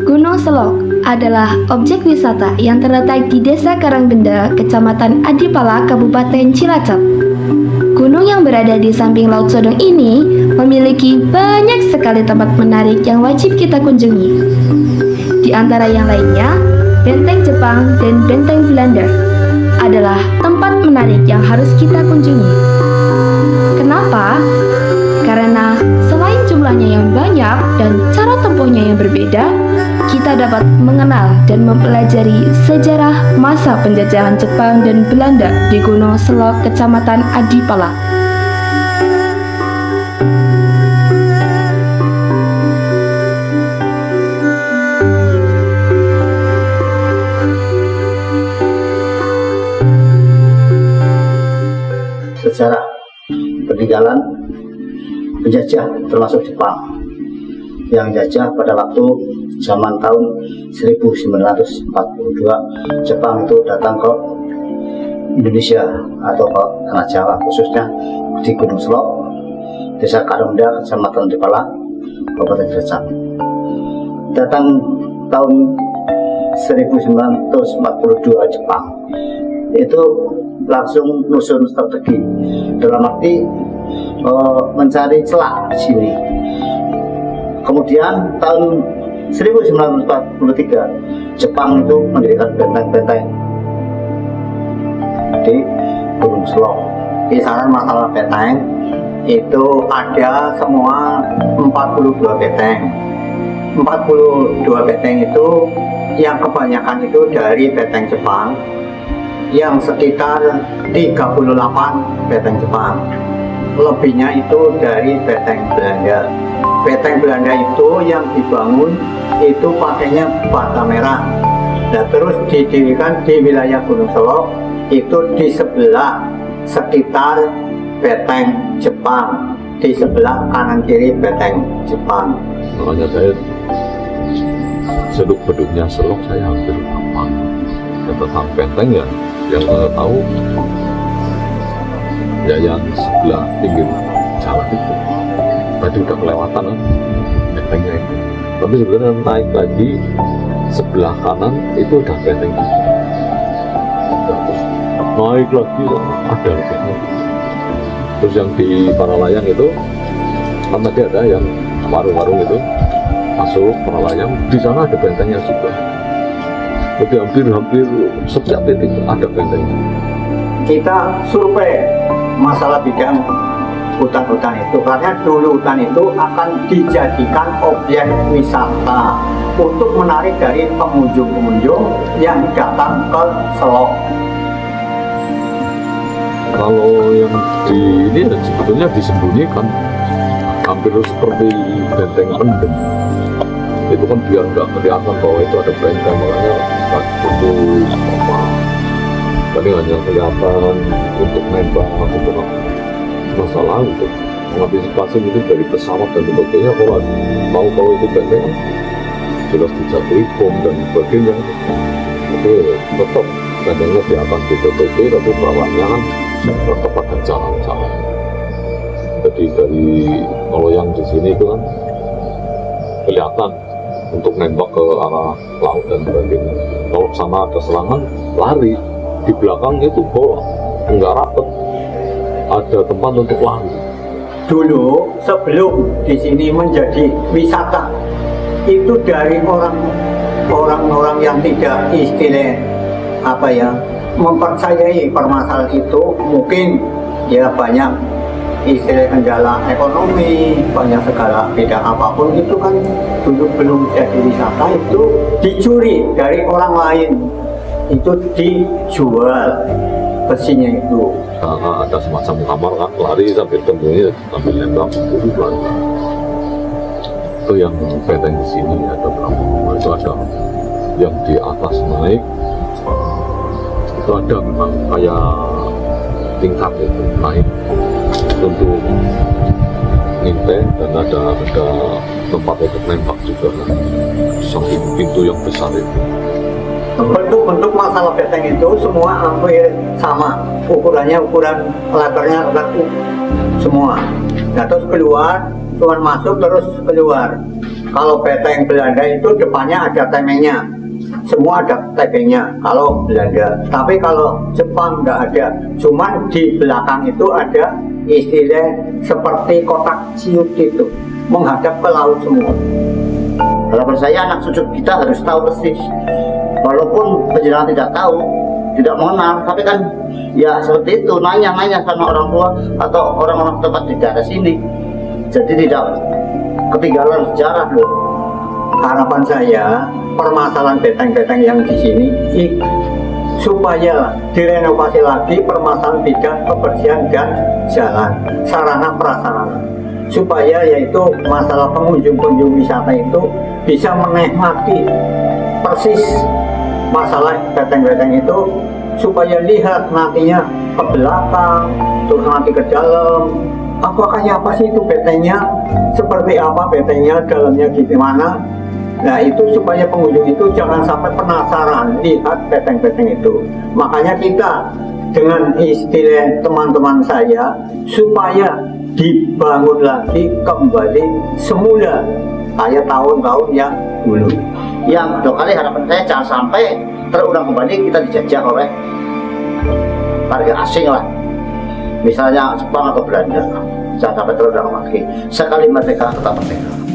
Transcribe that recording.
Gunung Selok adalah objek wisata yang terletak di Desa Karangbenda, Kecamatan Adipala, Kabupaten Cilacap. Gunung yang berada di samping Laut Sodong ini memiliki banyak sekali tempat menarik yang wajib kita kunjungi. Di antara yang lainnya, Benteng Jepang dan Benteng Belanda adalah tempat menarik yang harus kita kunjungi. Kenapa? Karena selain jumlahnya yang banyak dan cara tempuhnya yang berbeda, kita dapat mengenal dan mempelajari sejarah masa penjajahan Jepang dan Belanda di Gunung Selok, Kecamatan Adipala. Sejarah peninggalan penjajah termasuk Jepang yang jajah pada waktu zaman tahun 1942. Jepang itu datang ke Indonesia atau ke Tanah Jawa, khususnya di Gunung Selok, Desa Karangbenda, Kecamatan Adipala, Kabupaten Cilacap. Datang tahun 1942 Jepang itu langsung nusun strategi dalam arti mencari celah di sini. Kemudian tahun 1943 Jepang itu mendirikan benteng-benteng di Gunung Selok. Kisaran masalah benteng itu ada semua 42 benteng. 42 benteng itu yang kebanyakan itu dari benteng Jepang, yang sekitar 38 benteng Jepang. Lebihnya itu dari benteng Belanda. Benteng Belanda itu yang dibangun itu pakainya bata merah. Nah, terus didirikan di wilayah Gunung Selok itu di sebelah sekitar benteng Jepang, di sebelah kanan kiri benteng Jepang. Makanya saya seluk-beluknya Selok saya hampir hafal. Tentang benteng ya, yang saya tahu ya yang sebelah pinggir jalan itu tadi udah kelewatan kan bentengnya itu, tapi sebenarnya naik lagi sebelah kanan itu udah benteng itu. Terus naik lagi ada benteng. Terus yang di Paralayang itu kan tadi ada yang warung-warung itu, masuk Paralayang, di sana ada bentengnya juga. Jadi hampir setiap titik ada bentengnya. Kita survei masalah bidang hutan-hutan itu, karena dulu hutan itu akan dijadikan objek wisata untuk menarik dari pengunjung-pengunjung yang datang ke Selok. Kalau yang di ini sebetulnya disembunyikan, hampir seperti benteng pendem. Itu kan biar nggak kelihatan bahwa itu ada benteng, makanya nggak tutup apa. Tadi hanya kelihatan untuk nembak, untuk masalah, untuk mengantisipasi itu dari pesawat dan sebagainya. Kalau mau tahu itu benteng, jelas dijatuhi bom dan sebagainya. Itu tetap bentengnya di atas ditutupi, tapi bawahnya kan tetap ada jalan-jalan. Jadi dari kalau yang di sini itu kan kelihatan untuk nembak ke arah laut dan sebagainya. Kalau sana ada serangan, lari. Di belakang itu bola, enggak rapet. Ada tempat untuk lari. Dulu sebelum di sini menjadi wisata, itu dari orang-orang yang tidak istilah apa ya, mempercayai permasalahan itu, mungkin ya banyak istilah kendala ekonomi, banyak segala bidang apapun itu kan dulu belum jadi wisata, itu dicuri dari orang lain, itu dijual besinya itu. Karena ada semacam kamar kan, lari sambil temunya sambil nembak itu lari. Itu yang benteng di sini ada berapa? Itu ada yang di atas naik, itu ada memang kayak tingkat itu naik untuk ngintip, dan ada tempat untuk nembak juga kan, samping pintu yang besar itu. Bentuk masalah benteng itu semua hampir sama, ukurannya ukuran lebarnya semua. Nah, terus keluar, cuman masuk terus keluar. Kalau beteng Belanda itu depannya ada temengnya, semua ada tebengnya kalau Belanda. Tapi kalau Jepang nggak ada, cuman di belakang itu ada istilah seperti kotak ciut itu, menghadap ke laut semua. Harapan saya anak cucu kita harus tahu persis. Walaupun penjelasan tidak tahu, tidak mengenal, tapi kan ya seperti itu, nanya-nanya sama orang tua atau orang-orang tempat di daerah sini. Jadi tidak ketinggalan sejarah loh. Harapan saya permasalahan beteng-beteng yang di sini supaya direnovasi lagi permasalahan bidang kebersihan dan jalan, sarana prasarana, supaya yaitu masalah pengunjung-pengunjung wisata itu bisa menikmati persis masalah beteng-beteng itu, supaya lihat nantinya ke belakang terus nanti ke dalam, apakah apa sih itu betengnya, seperti apa betengnya, dalamnya gimana. Nah itu supaya pengunjung itu jangan sampai penasaran lihat beteng-beteng itu. Makanya kita dengan istilah teman-teman saya supaya dibangun lagi kembali semula kayak tahun-tahun yang dulu. Yang kedua kali harapan saya jangan sampai terulang kembali kita dijajah oleh warga asing lah, misalnya Jepang atau Belanda. Jangan sampai terulang lagi. Sekali merdeka tetap merdeka.